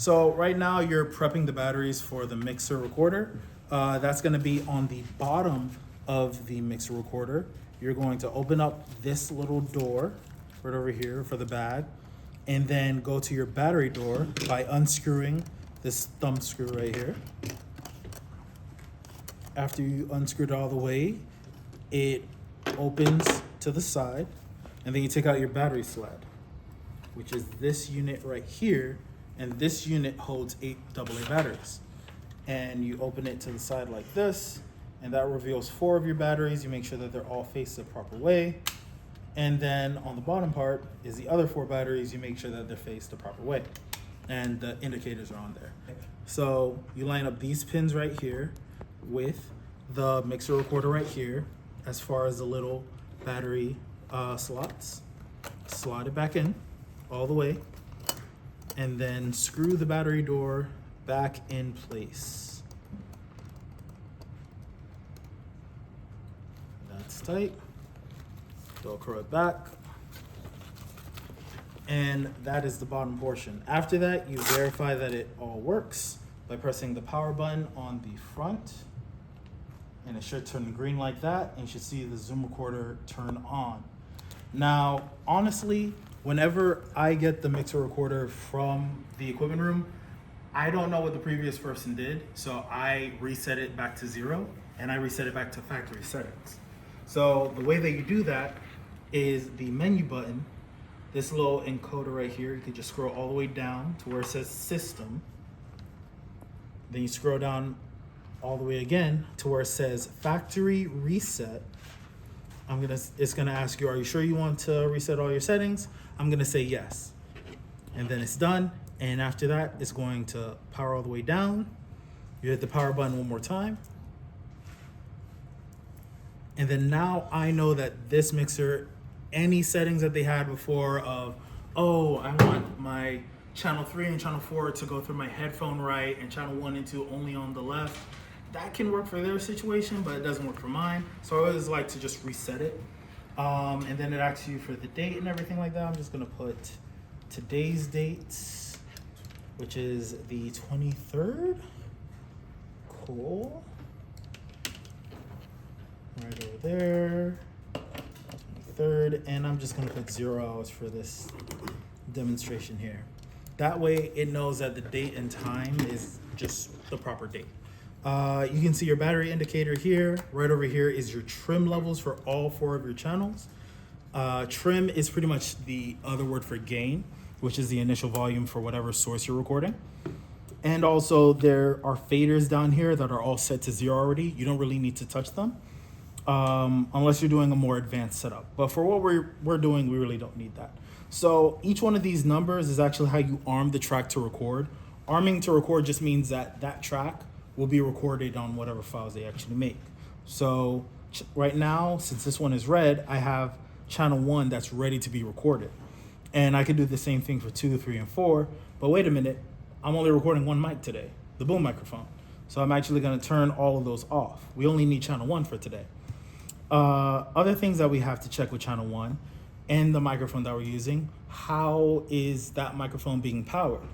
So right now you're prepping the batteries for the mixer recorder. That's gonna be on the bottom of the mixer recorder. You're going to open up this little door right over here for the bag, and then go to your battery door by unscrewing this thumb screw right here. After you unscrew it all the way, it opens to the side, and then you take out your battery sled, which is this unit right here, and this unit holds 8 AA batteries. And you open it to the side like this, and that reveals 4 of your batteries. You make sure that they're all faced the proper way. And then on the bottom part is the other 4 batteries. You make sure that they're faced the proper way, and the indicators are on there. So you line up these pins right here with the mixer recorder right here as far as the little battery slots. Slide it back in all the way, and then screw the battery door back in place. That's tight. Velcro it back. And that is the bottom portion. After that, you verify that it all works by pressing the power button on the front. And it should turn green like that, and you should see the Zoom recorder turn on. Now, honestly, whenever I get the mixer recorder from the equipment room, I don't know what the previous person did, so I reset it back to 0, and I reset it back to factory settings. So the way that you do that is the menu button, this little encoder right here. You can just scroll all the way down to where it says System. Then you scroll down all the way again to where it says Factory Reset. It's gonna ask you, are you sure you want to reset all your settings? I'm gonna say yes. And then it's done. And after that, it's going to power all the way down. You hit the power button one more time. And then now I know that this mixer, any settings that they had before of, oh, I want my channel 3 and channel 4 to go through my headphone right, and channel 1 and 2 only on the left, that can work for their situation, but it doesn't work for mine. So I always like to just reset it. And then it asks you for the date and everything like that. I'm just gonna put today's date, which is the 23rd. Cool. Right over there. 23rd, and I'm just gonna put 0 hours for this demonstration here. That way it knows that the date and time is just the proper date. You can see your battery indicator here. Right over here is your trim levels for all 4 of your channels. Trim is pretty much the other word for gain, which is the initial volume for whatever source you're recording. And also there are faders down here that are all set to 0 already. You don't really need to touch them unless you're doing a more advanced setup. But for what we're doing, we really don't need that. So each one of these numbers is actually how you arm the track to record. Arming to record just means that that track will be recorded on whatever files they actually make. So right now, since this one is red, I have channel 1 that's ready to be recorded. And I could do the same thing for 2, 3, and 4. But wait a minute, I'm only recording one mic today, the boom microphone. So I'm actually gonna turn all of those off. We only need channel 1 for today. Other things that we have to check with channel 1 and the microphone that we're using, how is that microphone being powered?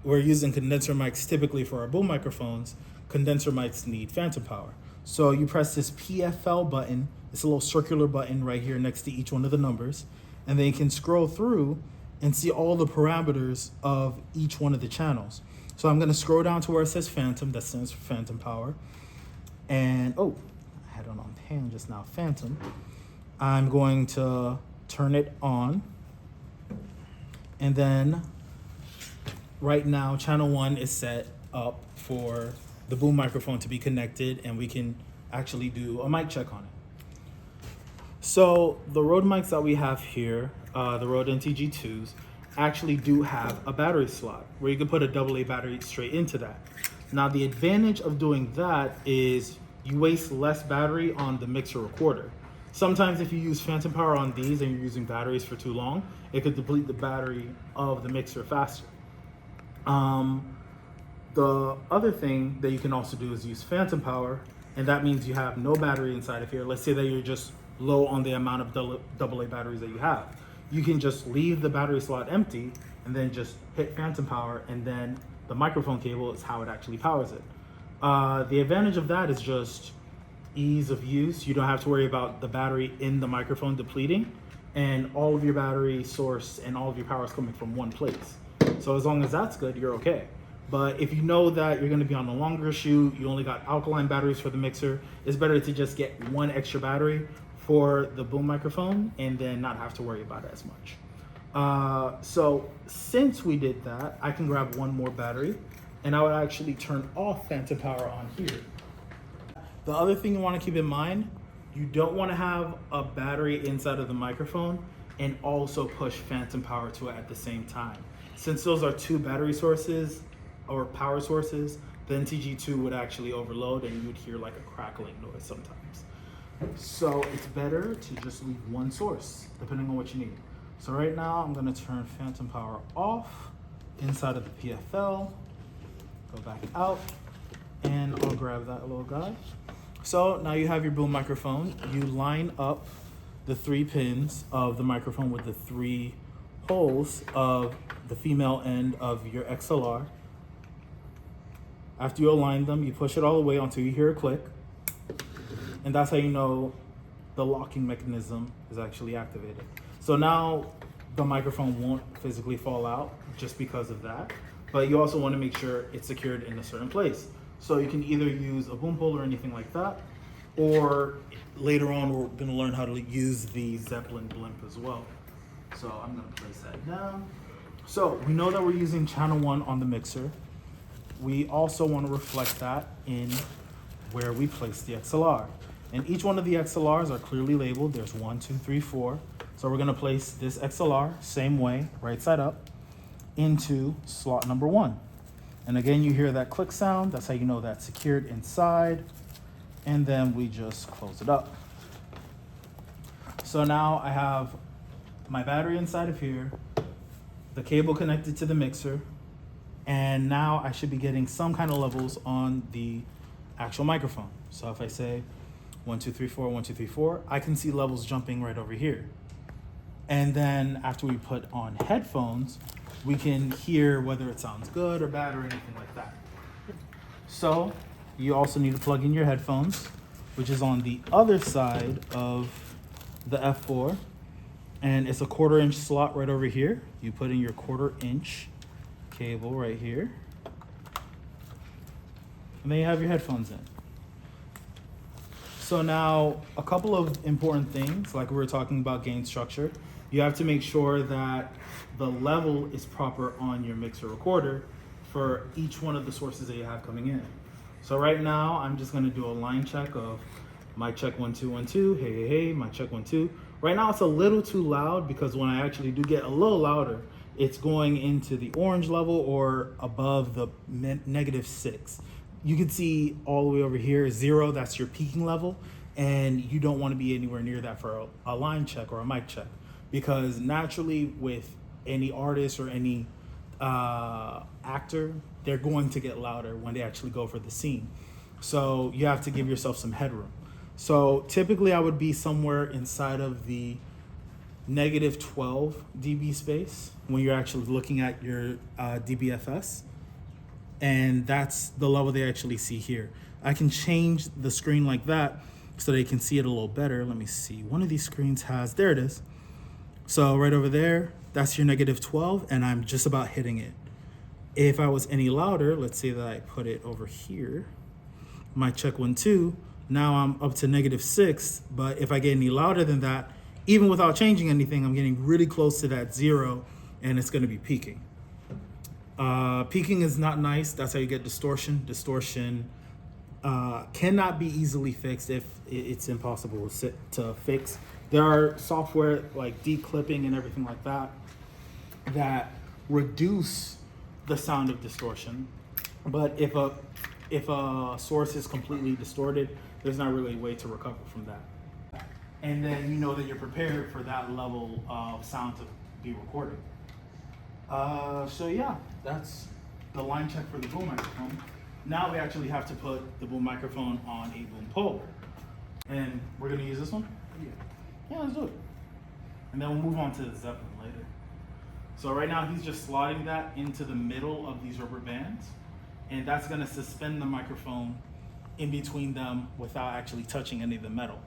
We're using condenser mics typically for our boom microphones. Condenser mics need phantom power. So you press this PFL button, it's a little circular button right here next to each one of the numbers, and then you can scroll through and see all the parameters of each one of the channels. So I'm gonna scroll down to where it says phantom, that stands for phantom power. And, oh, I had it on pan just now, phantom. I'm going to turn it on. And then right now, channel 1 is set up for the boom microphone to be connected, and we can actually do a mic check on it. So the Rode mics that we have here, the Rode NTG2s, actually do have a battery slot where you can put a AA battery straight into that. Now the advantage of doing that is you waste less battery on the mixer recorder. Sometimes if you use phantom power on these and you're using batteries for too long, it could deplete the battery of the mixer faster. The other thing that you can also do is use phantom power, and that means you have no battery inside of here. Let's say that you're just low on the amount of AA batteries that you have. You can just leave the battery slot empty and then just hit phantom power, and then the microphone cable is how it actually powers it. The advantage of that is just ease of use. You don't have to worry about the battery in the microphone depleting, and all of your battery source and all of your power is coming from one place. So as long as that's good, you're okay. But if you know that you're going to be on a longer shoot, you only got alkaline batteries for the mixer, it's better to just get one extra battery for the boom microphone and then not have to worry about it as much. So since we did that, I can grab one more battery and I would actually turn off phantom power on here. The other thing you want to keep in mind, you don't want to have a battery inside of the microphone and also push phantom power to it at the same time. Since those are two battery sources or power sources, the NTG2 would actually overload and you would hear like a crackling noise sometimes. So it's better to just leave one source depending on what you need. So right now I'm going to turn phantom power off inside of the PFL, go back out, and I'll grab that little guy. So now you have your boom microphone. You line up the 3 pins of the microphone with the 3 holes of the female end of your XLR. After you align them, you push it all the way until you hear a click. And that's how you know the locking mechanism is actually activated. So now the microphone won't physically fall out just because of that. But you also want to make sure it's secured in a certain place. So you can either use a boom pole or anything like that, or later on we're going to learn how to use the Zeppelin blimp as well. So I'm going to place that down. So we know that we're using channel 1 on the mixer. We also want to reflect that in where we place the XLR. And each one of the XLRs are clearly labeled. There's 1, 2, 3, 4. So we're going to place this XLR same way, right side up, into slot number 1. And again, you hear that click sound. That's how you know that's secured inside. And then we just close it up. So now I have my battery inside of here, the cable connected to the mixer, and now I should be getting some kind of levels on the actual microphone. So if I say 1, 2, 3, 4, 1, 2, 3, 4, I can see levels jumping right over here. And then after we put on headphones, we can hear whether it sounds good or bad or anything like that. So you also need to plug in your headphones, which is on the other side of the F4. And it's a 1/4 inch slot right over here. You put in your 1/4 inch cable right here. And then you have your headphones in. So now a couple of important things, like we were talking about gain structure. You have to make sure that the level is proper on your mixer recorder for each one of the sources that you have coming in. So right now, I'm just gonna do a line check of mic check 1 2 1 2, hey hey hey, mic check 1 2. Right now it's a little too loud because when I actually do get a little louder, it's going into the orange level or above the -6. You can see all the way over here, 0, that's your peaking level, and you don't want to be anywhere near that for a line check or a mic check, because naturally with any artist or any actor, they're going to get louder when they actually go for the scene. So you have to give yourself some headroom. So typically I would be somewhere inside of the -12 dB space when you're actually looking at your DBFS. And that's the level they actually see here. I can change the screen like that so they can see it a little better. Let me see, one of these screens has, there it is. So right over there, that's your -12, and I'm just about hitting it. If I was any louder, let's say that I put it over here, mic check 1 2, now I'm up to -6, but if I get any louder than that, even without changing anything, I'm getting really close to that 0, and it's gonna be peaking. Peaking is not nice. That's how you get distortion. Distortion cannot be easily fixed if it's impossible to fix. There are software like declipping and everything like that that reduce the sound of distortion. But if a source is completely distorted, there's not really a way to recover from that. And then you know that you're prepared for that level of sound to be recorded. So yeah, that's the line check for the boom microphone. Now we actually have to put the boom microphone on a boom pole. And we're gonna use this one? Yeah, let's do it. And then we'll move on to the Zeppelin later. So right now he's just slotting that into the middle of these rubber bands, and that's gonna suspend the microphone in between them without actually touching any of the metal.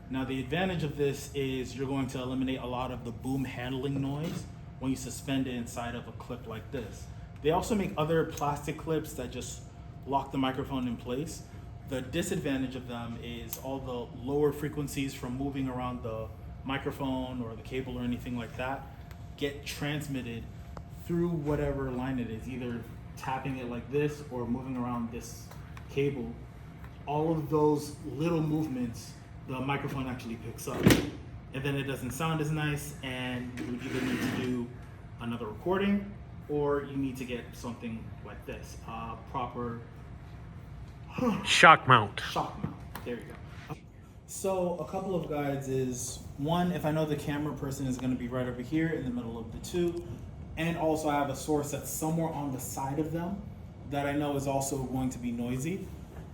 Now the advantage of this is you're going to eliminate a lot of the boom handling noise when you suspend it inside of a clip like this. They also make other plastic clips that just lock the microphone in place. The disadvantage of them is all the lower frequencies from moving around the microphone or the cable or anything like that get transmitted through whatever line it is, either tapping it like this or moving around this cable. All of those little movements the microphone actually picks up, and then it doesn't sound as nice, and you would either need to do another recording or you need to get something like this, proper shock mount. There you go. So a couple of guides is, one, if I know the camera person is going to be right over here in the middle of the two, and also I have a source that's somewhere on the side of them that I know is also going to be noisy,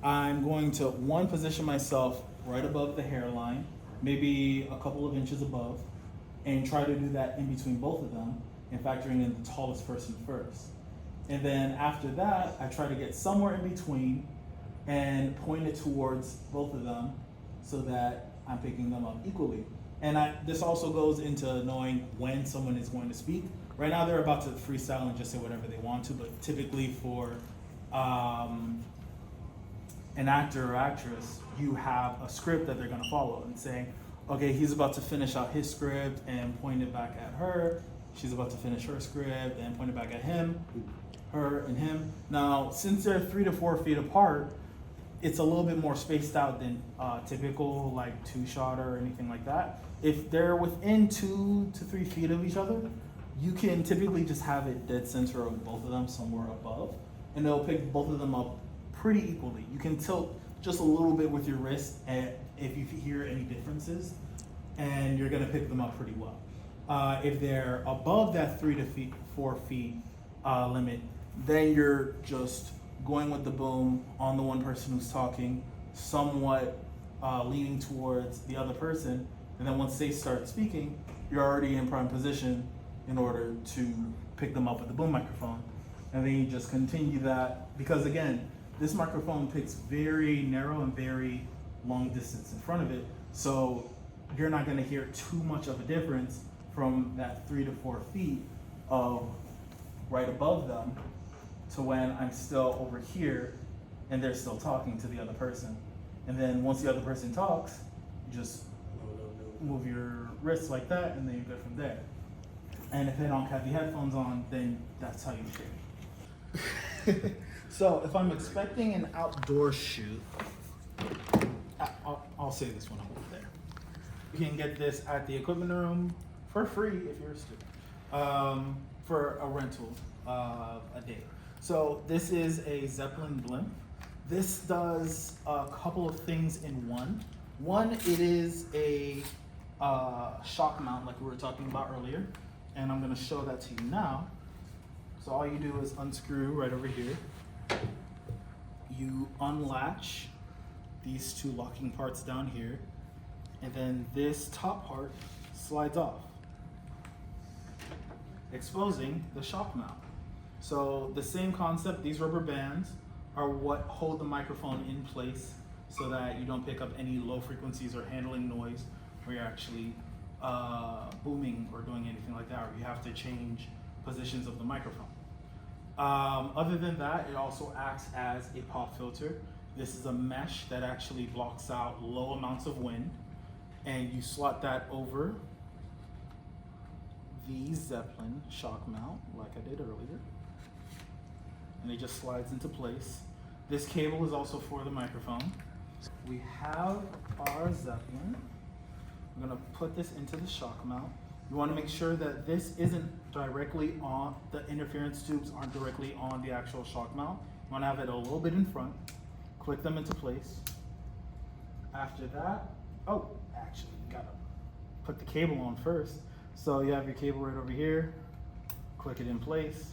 I'm going to, one, position myself right above the hairline, maybe a couple of inches above, and try to do that in between both of them and factoring in the tallest person first. And then after that, I try to get somewhere in between and point it towards both of them so that I'm picking them up equally. And this also goes into knowing when someone is going to speak. Right now they're about to freestyle and just say whatever they want to, but typically for an actor or actress, you have a script that they're gonna follow and saying, okay, he's about to finish out his script and point it back at her. She's about to finish her script and point it back at him, her and him. Now, since they're 3 to 4 feet apart, it's a little bit more spaced out than typical like two-shot or anything like that. If they're within 2 to 3 feet of each other, you can typically just have it dead center of both of them somewhere above, and they'll pick both of them up pretty equally. You can tilt just a little bit with your wrist if you hear any differences, and you're gonna pick them up pretty well. If they're above that 3 to 4 feet limit, then you're just going with the boom on the one person who's talking, somewhat leaning towards the other person, and then once they start speaking, you're already in prime position in order to pick them up with the boom microphone. And then you just continue that, because again, this microphone picks very narrow and very long distance in front of it, so you're not gonna hear too much of a difference from that 3 to 4 feet of right above them to when I'm still over here and they're still talking to the other person. And then once the other person talks, you just move your wrists like that, and then you go from there. And if they don't have the headphones on, then that's how you shoot. So if I'm expecting an outdoor shoot, I'll say this one over there. You can get this at the equipment room for free if you're a student, for a rental of a day. So this is a Zeppelin blimp. This does a couple of things in one. One, it is a shock mount like we were talking about earlier, and I'm gonna show that to you now. So all you do is unscrew right over here. You unlatch these two locking parts down here, and then this top part slides off, exposing the shock mount. So the same concept, these rubber bands are what hold the microphone in place so that you don't pick up any low frequencies or handling noise where you're actually booming or doing anything like that, or you have to change positions of the microphone. Other than that, it also acts as a pop filter. This is a mesh that actually blocks out low amounts of wind, and you slot that over the Zeppelin shock mount like I did earlier, and it just slides into place. This cable is also for the microphone. We have our Zeppelin. I'm gonna put this into the shock mount. You wanna make sure that this isn't directly on, the interference tubes aren't directly on the actual shock mount. You wanna have it a little bit in front. Click them into place. After that, actually you gotta put the cable on first. So you have your cable right over here, click it in place,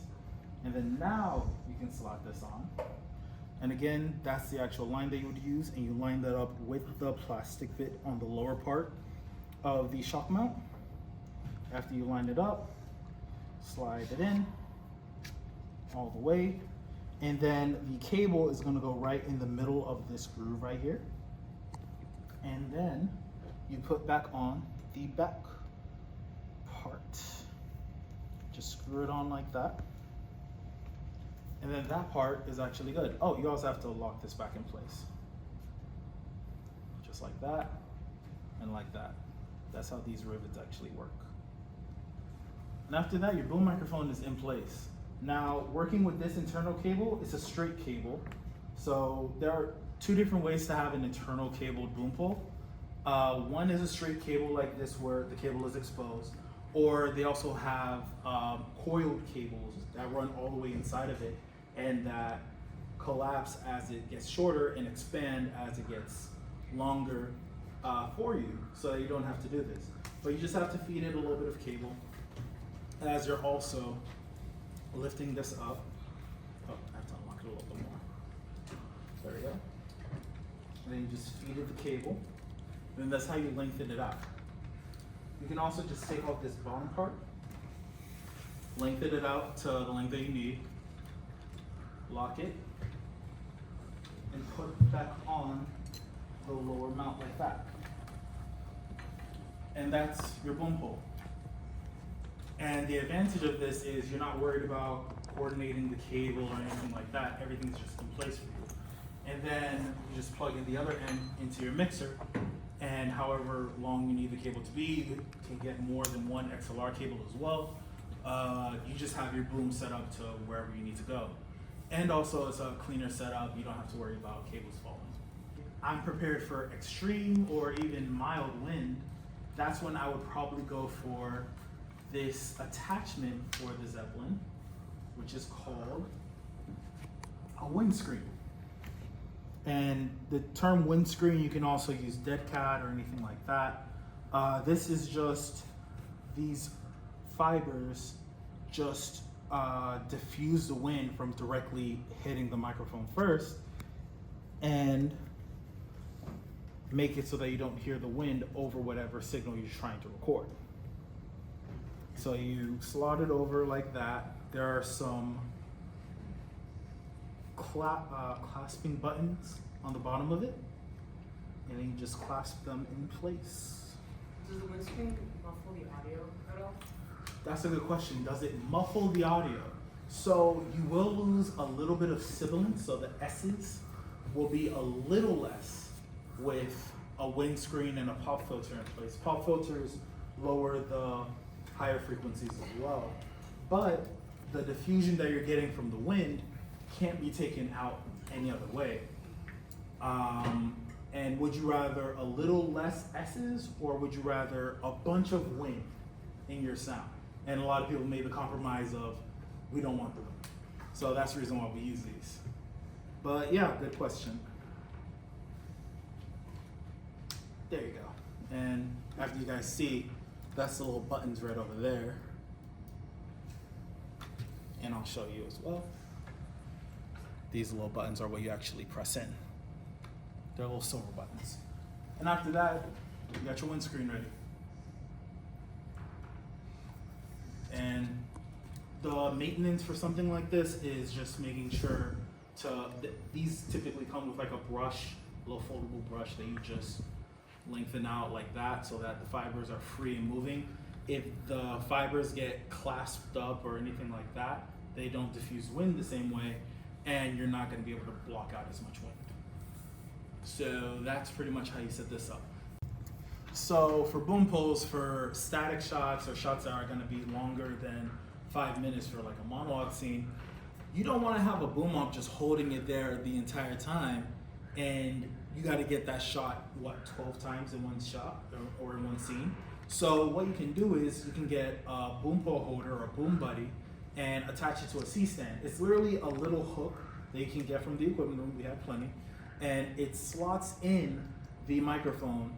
and then now you can slot this on. And again, that's the actual line that you would use, and you line that up with the plastic bit on the lower part of the shock mount. After you line it up, slide it in all the way. And then the cable is gonna go right in the middle of this groove right here. And then you put back on the back part. Just screw it on like that. And then that part is actually good. Oh, you also have to lock this back in place. Just like that, and like that. That's how these rivets actually work. And after that, your boom microphone is in place. Now, working with this internal cable, it's a straight cable. So there are two different ways to have an internal cabled boom pole. One is a straight cable like this where the cable is exposed, or they also have coiled cables that run all the way inside of it and that collapse as it gets shorter and expand as it gets longer for you, so that you don't have to do this. But you just have to feed it a little bit of cable as you're also lifting this up. Oh, I have to unlock it a little bit more. There we go. And then you just feed it the cable. And that's how you lengthen it out. You can also just take off this bottom part, lengthen it out to the length that you need, lock it, and put back on the lower mount like that. And that's your boom pole. And the advantage of this is you're not worried about coordinating the cable or anything like that. Everything's just in place for you. And then you just plug in the other end into your mixer, and however long you need the cable to be, you can get more than one XLR cable as well. You just have your boom set up to wherever you need to go. And also it's a cleaner setup. You don't have to worry about cables falling. I'm prepared for extreme or even mild wind. That's when I would probably go for this attachment for the Zeppelin, which is called a windscreen. And the term windscreen, you can also use dead cat or anything like that. This is just these fibers just diffuse the wind from directly hitting the microphone first and make it so that you don't hear the wind over whatever signal you're trying to record. So you slot it over like that. There are some clasping buttons on the bottom of it, and then you just clasp them in place. Does the windscreen muffle the audio at all? That's a good question. Does it muffle the audio? So you will lose a little bit of sibilance, so the S's will be a little less with a windscreen and a pop filter in place. Pop filters lower the higher frequencies as well, but the diffusion that you're getting from the wind can't be taken out any other way. And would you rather a little less S's, or would you rather a bunch of wind in your sound? And a lot of people made the compromise of, we don't want the wind. So that's the reason why we use these. But yeah, good question. There you go. And after you guys see, that's the little buttons right over there. And I'll show you as well. These little buttons are what you actually press in. They're little silver buttons. And after that, you got your windscreen ready. And the maintenance for something like this is just making sure these typically come with like a brush, a little foldable brush that you just lengthen out like that so that the fibers are free and moving. If the fibers get clasped up or anything like that, they don't diffuse wind the same way, and you're not going to be able to block out as much wind. So that's pretty much how you set this up. So for boom poles, for static shots or shots that are going to be longer than 5 minutes for like a monologue scene, you don't want to have a boom up just holding it there the entire time, and you got to get that shot 12 times in one shot or in one scene. So what you can do is you can get a boom pole holder or a boom buddy and attach it to a C-stand. It's literally a little hook that you can get from the equipment room. We have plenty, and it slots in the microphone,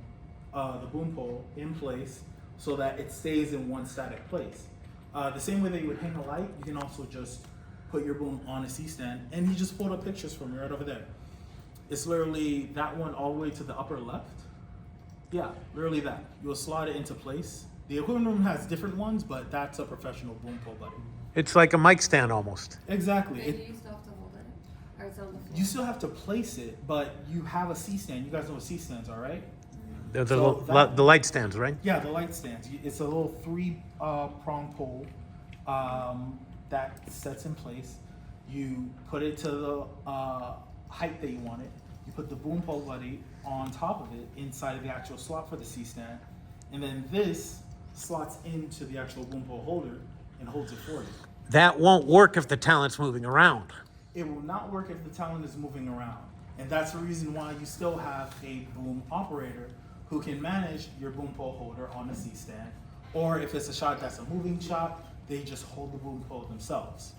the boom pole, in place so that it stays in one static place. The same way that you would hang a light, you can also just put your boom on a C-stand, and you just pulled up pictures from me right over there. It's literally that one all the way to the upper left. Yeah, literally that. You'll slide it into place, The equipment room has different ones, but that's a professional boom pole buddy. It's like a mic stand almost. Exactly. And you still have to hold it? Or it's on the floor? You still have to place it, but you have a C-stand. You guys know what C-stands are, right? The, So the light stands, right? Yeah, the light stands. It's a little prong pole that sets in place. You put it to the height that you want it. You put the boom pole buddy on top of it inside of the actual slot for the C-stand. And then this slots into the actual boom pole holder and holds it for you. That won't work if the talent's moving around. It will not work if the talent is moving around. And that's the reason why you still have a boom operator who can manage your boom pole holder on the C-stand. Or if it's a shot that's a moving shot, they just hold the boom pole themselves.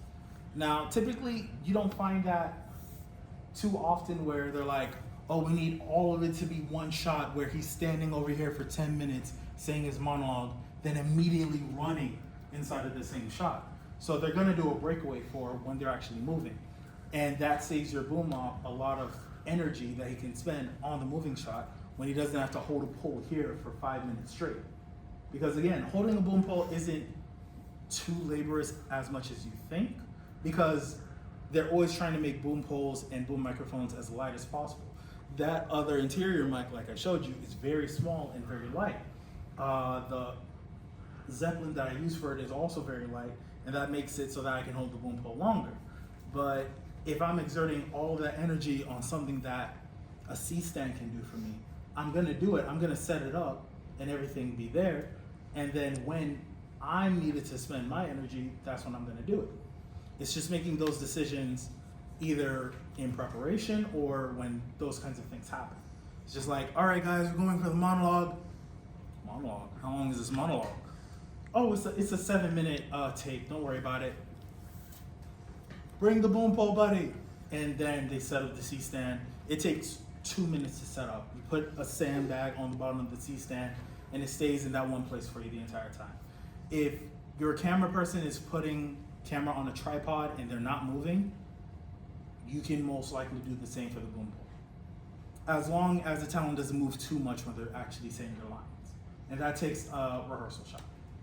Now, typically, you don't find that too often where they're like, oh, we need all of it to be one shot where he's standing over here for 10 minutes saying his monologue, then immediately running inside of the same shot. So they're gonna do a breakaway for when they're actually moving. And that saves your boom op a lot of energy that he can spend on the moving shot when he doesn't have to hold a pole here for 5 minutes straight. Because again, holding a boom pole isn't too laborious as much as you think, because they're always trying to make boom poles and boom microphones as light as possible. That other interior mic, like I showed you, is very small and very light. The Zeppelin that I use for it is also very light, and that makes it so that I can hold the boom pole longer. But if I'm exerting all of that energy on something that a C-stand can do for me, I'm gonna do it. I'm gonna set it up and everything be there. And then when I'm needed to spend my energy, that's when I'm gonna do it. It's just making those decisions either in preparation or when those kinds of things happen. It's just like, all right, guys, we're going for the monologue. Monologue? How long is this monologue? Oh, it's a 7-minute tape. Don't worry about it. Bring the boom pole, buddy. And then they set up the C-stand. It takes 2 minutes to set up. You put a sandbag on the bottom of the C-stand, and it stays in that one place for you the entire time. If your camera person is putting camera on a tripod and they're not moving, you can most likely do the same for the boom pole. As long as the talent doesn't move too much when they're actually saying their lines. And that takes a rehearsal shot.